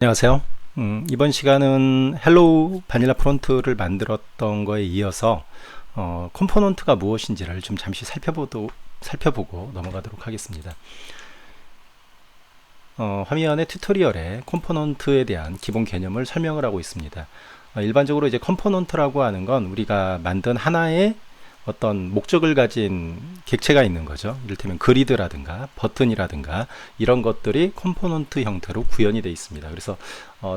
안녕하세요. 이번 시간은 헬로우 바닐라 프론트를 만들었던 거에 이어서 컴포넌트가 무엇인지를 좀 잠시 살펴보고 넘어가도록 하겠습니다. 화면의 튜토리얼에 컴포넌트에 대한 기본 개념을 설명을 하고 있습니다. 일반적으로 이제 컴포넌트라고 하는 건 우리가 만든 하나의 어떤 목적을 가진 객체가 있는 거죠. 이를테면 그리드라든가 버튼이라든가 이런 것들이 컴포넌트 형태로 구현이 되어 있습니다. 그래서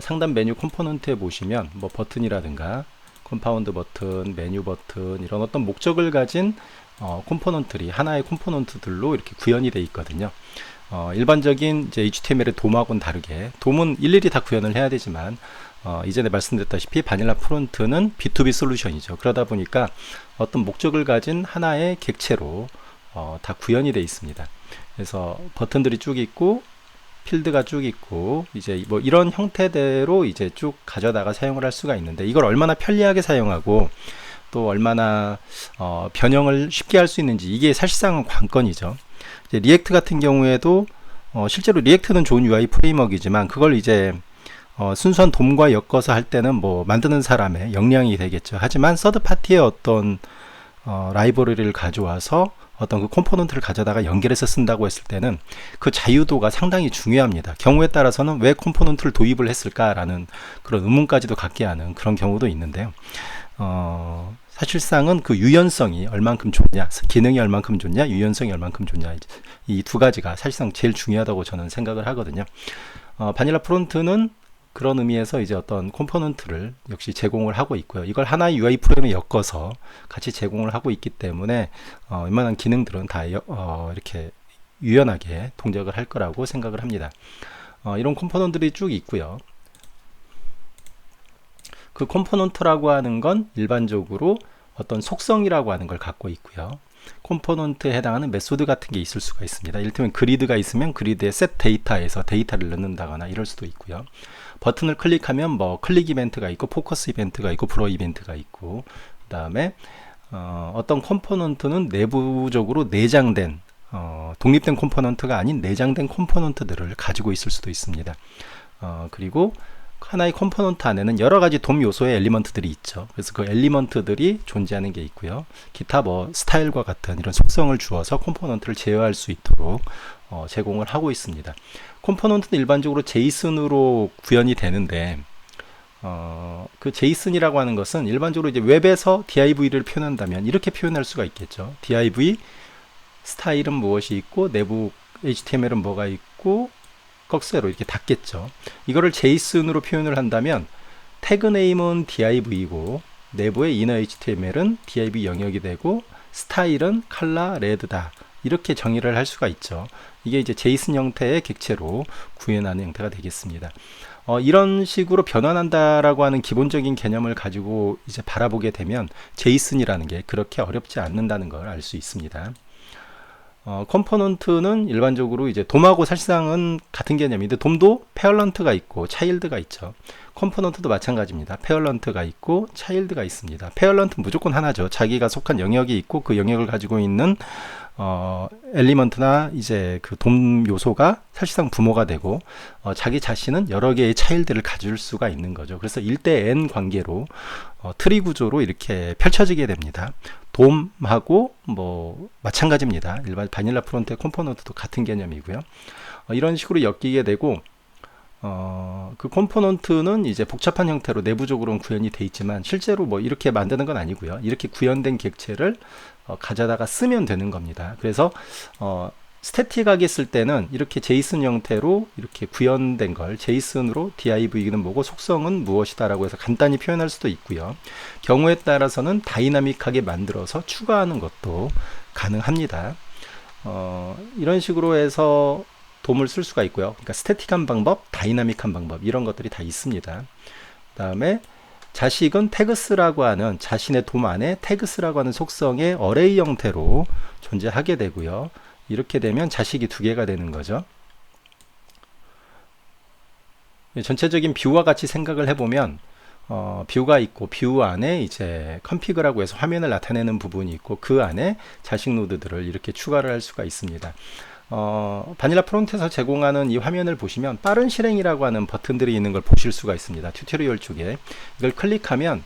상단 메뉴 컴포넌트에 보시면 뭐 버튼이라든가 컴파운드 버튼, 메뉴 버튼 이런 어떤 목적을 가진 컴포넌트들이 하나의 컴포넌트들로 이렇게 구현이 되어 있거든요. 일반적인 이제 HTML의 돔하고는 다르게 돔은 일일이 다 구현을 해야 되지만 이전에 말씀드렸다시피 바닐라 프론트는 B2B 솔루션이죠. 그러다 보니까 어떤 목적을 가진 하나의 객체로 다 구현이 되어 있습니다. 그래서 버튼들이 쭉 있고 필드가 쭉 있고 이제 뭐 이런 형태대로 이제 쭉 가져다가 사용을 할 수가 있는데 이걸 얼마나 편리하게 사용하고 또 얼마나 변형을 쉽게 할 수 있는지 이게 사실상은 관건이죠. 이제 리액트 같은 경우에도 실제로 리액트는 좋은 UI 프레임워크이지만 그걸 이제 순수한 돔과 엮어서 할 때는 뭐 만드는 사람의 역량이 되겠죠. 하지만 서드 파티의 어떤 라이브러리를 가져와서 어떤 그 컴포넌트를 가져다가 연결해서 쓴다고 했을 때는 그 자유도가 상당히 중요합니다. 경우에 따라서는 왜 컴포넌트를 도입을 했을까라는 그런 의문까지도 갖게 하는 그런 경우도 있는데요. 사실상은 그 유연성이 얼만큼 좋냐, 기능이 얼만큼 좋냐, 유연성이 얼만큼 좋냐, 이 두 가지가 사실상 제일 중요하다고 저는 생각을 하거든요. 바닐라 프론트는 그런 의미에서 이제 어떤 컴포넌트를 역시 제공을 하고 있고요. 이걸 하나의 UI 프레임에 엮어서 같이 제공을 하고 있기 때문에 웬만한 기능들은 다 이렇게 유연하게 동작을 할 거라고 생각을 합니다. 이런 컴포넌트들이 쭉 있고요. 그 컴포넌트라고 하는 건 일반적으로 어떤 속성이라고 하는 걸 갖고 있고요. 컴포넌트에 해당하는 메소드 같은 게 있을 수가 있습니다. 이를테면 그리드가 있으면 그리드의 set 데이터에서 데이터를 넣는다거나 이럴 수도 있고요. 버튼을 클릭하면 뭐 클릭 이벤트가 있고 포커스 이벤트가 있고 브러 이벤트가 있고 그 다음에 어떤 컴포넌트는 내부적으로 내장된 독립된 컴포넌트가 아닌 내장된 컴포넌트들을 가지고 있을 수도 있습니다. 그리고 하나의 컴포넌트 안에는 여러 가지 돔 요소의 엘리먼트들이 있죠. 그래서 그 엘리먼트들이 존재하는 게 있고요. 기타 뭐 스타일과 같은 이런 속성을 주어서 컴포넌트를 제어할 수 있도록 제공을 하고 있습니다. 컴포넌트는 일반적으로 제이슨으로 구현이 되는데 그 제이슨이라고 하는 것은 일반적으로 이제 웹에서 div를 표현한다면 이렇게 표현할 수가 있겠죠. div 스타일은 무엇이 있고 내부 HTML은 뭐가 있고 꺽쇠로 이렇게 닫겠죠. 이거를 제이슨으로 표현을 한다면 태그 네임은 div이고 내부의 inner HTML은 div 영역이 되고 스타일은 컬러 레드다 이렇게 정의를 할 수가 있죠. 이게 이제 제이슨 형태의 객체로 구현하는 형태가 되겠습니다. 이런 식으로 변환한다라고 하는 기본적인 개념을 가지고 이제 바라보게 되면 제이슨이라는 게 그렇게 어렵지 않는다는 걸 알 수 있습니다. 컴포넌트는 일반적으로 이제 돔하고 사실상은 같은 개념인데 돔도 페어런트가 있고 차일드가 있죠. 컴포넌트도 마찬가지입니다. 페어런트가 있고 차일드가 있습니다. 페어런트는 무조건 하나죠. 자기가 속한 영역이 있고 그 영역을 가지고 있는 엘리먼트나 이제 그 돔 요소가 사실상 부모가 되고 자기 자신은 여러 개의 차일드를 가질 수가 있는 거죠. 그래서 1대 n 관계로 트리 구조로 이렇게 펼쳐지게 됩니다. 돔하고 뭐 마찬가지입니다. 일반 바닐라 프론트의 컴포넌트도 같은 개념이고요. 이런 식으로 엮이게 되고 그 컴포넌트는 이제 복잡한 형태로 내부적으로는 구현이 돼 있지만 실제로 뭐 이렇게 만드는 건 아니고요. 이렇게 구현된 객체를 가져다가 쓰면 되는 겁니다. 그래서 스태틱하게 쓸 때는 이렇게 제이슨 형태로 이렇게 구현된 걸 제이슨으로 div는 뭐고 속성은 무엇이다 라고 해서 간단히 표현할 수도 있고요. 경우에 따라서는 다이나믹하게 만들어서 추가하는 것도 가능합니다. 이런 식으로 해서 돔을 쓸 수가 있고요. 그러니까 스태틱한 방법, 다이나믹한 방법 이런 것들이 다 있습니다. 그 다음에 자식은 태그스라고 하는 자신의 돔 안에 태그스라고 하는 속성의 어레이 형태로 존재하게 되고요. 이렇게 되면 자식이 두 개가 되는 거죠. 전체적인 뷰와 같이 생각을 해보면 뷰가 있고 뷰 안에 이제 컨피그라고 해서 화면을 나타내는 부분이 있고 그 안에 자식 노드들을 이렇게 추가를 할 수가 있습니다. 바닐라 프론트에서 제공하는 이 화면을 보시면 빠른 실행이라고 하는 버튼들이 있는 걸 보실 수가 있습니다. 튜토리얼 쪽에 이걸 클릭하면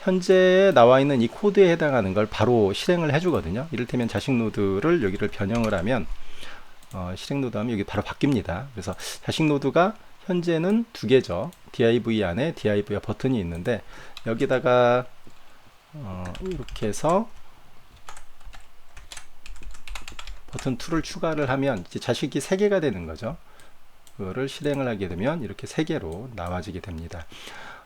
현재 나와 있는 이 코드에 해당하는 걸 바로 실행을 해주거든요. 이를테면 자식 노드를 여기를 변형을 하면 실행 노드 하면 여기 바로 바뀝니다. 그래서 자식 노드가 현재는 두 개죠. div 안에 div와 버튼이 있는데 여기다가 이렇게 해서 버튼 2를 추가를 하면 이제 자식이 3개가 되는 거죠. 그거를 실행을 하게 되면 이렇게 3개로 나와지게 됩니다.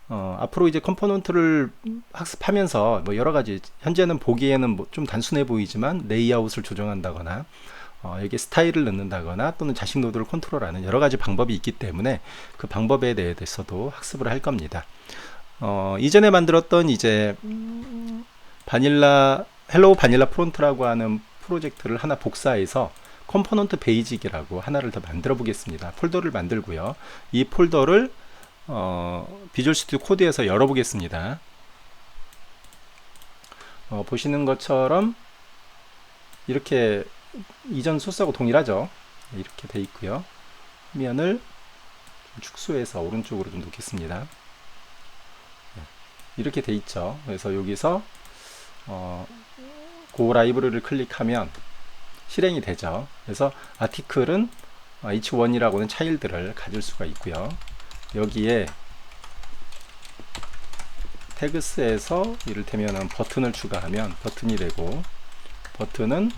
앞으로 이제 컴포넌트를 학습하면서 뭐 여러 가지, 현재는 보기에는 뭐 좀 단순해 보이지만 레이아웃을 조정한다거나 여기 스타일을 넣는다거나 또는 자식 노드를 컨트롤하는 여러 가지 방법이 있기 때문에 그 방법에 대해서도 학습을 할 겁니다. 이전에 만들었던 이제 헬로우 바닐라 프론트라고 하는 프로젝트를 하나 복사해서 컴포넌트 베이직이라고 하나를 더 만들어 보겠습니다. 폴더를 만들고요. 이 폴더를 비주얼 스튜디오 코드에서 열어 보겠습니다. 보시는 것처럼 이렇게 이전 소스하고 동일하죠. 이렇게 돼 있고요. 화면을 축소해서 오른쪽으로 좀 놓겠습니다. 이렇게 돼 있죠. 그래서 여기서 고 라이브러리를 클릭하면 실행이 되죠. 그래서 아티클은 h1이라고 하는 차일드를 가질 수가 있고요. 여기에 태그스에서 이를테면 버튼을 추가하면 버튼이 되고, 버튼은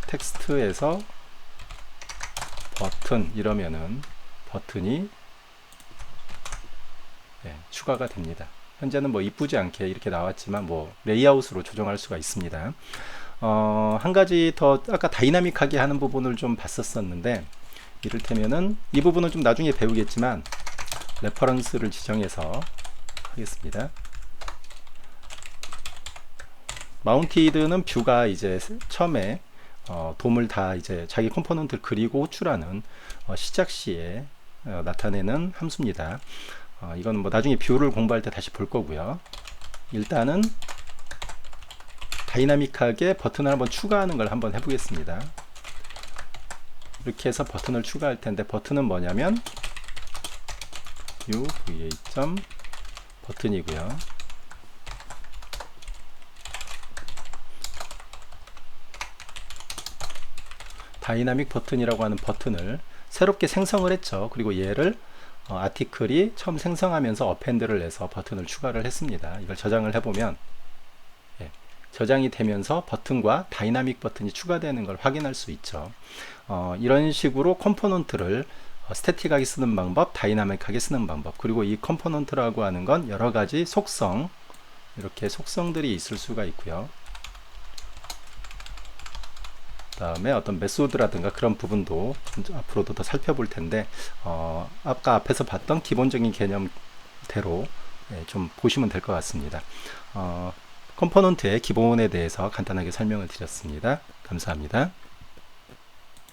텍스트에서 버튼 이러면은 버튼이 추가가 됩니다. 현재는 뭐 이쁘지 않게 이렇게 나왔지만 뭐 레이아웃으로 조정할 수가 있습니다. 한 가지 더 아까 다이나믹하게 하는 부분을 좀 봤었는데, 이를테면은 이 부분은 좀 나중에 배우겠지만 레퍼런스를 지정해서 하겠습니다. 마운티드는 뷰가 이제 처음에 돔을 다 이제 자기 컴포넌트를 그리고 호출하는 시작 시에 나타내는 함수입니다. 이건 뭐 나중에 뷰를 공부할 때 다시 볼 거고요. 일단은 다이나믹하게 버튼을 한번 추가하는 걸 한번 해보겠습니다. 이렇게 해서 버튼을 추가할 텐데, 버튼은 뭐냐면 uva. 버튼이고요. 다이나믹 버튼이라고 하는 버튼을 새롭게 생성을 했죠. 그리고 얘를 아티클이 처음 생성하면서 어펜드를 내서 버튼을 추가를 했습니다. 이걸 저장을 해보면 저장이 되면서 버튼과 다이나믹 버튼이 추가되는 걸 확인할 수 있죠. 이런 식으로 컴포넌트를 스태틱하게 쓰는 방법, 다이나믹하게 쓰는 방법, 그리고 이 컴포넌트라고 하는 건 여러 가지 속성, 이렇게 속성들이 있을 수가 있고요. 그 다음에 어떤 메소드라든가 그런 부분도 앞으로도 더 살펴볼 텐데, 아까 앞에서 봤던 기본적인 개념대로 좀 보시면 될 것 같습니다. 컴포넌트의 기본에 대해서 간단하게 설명을 드렸습니다. 감사합니다.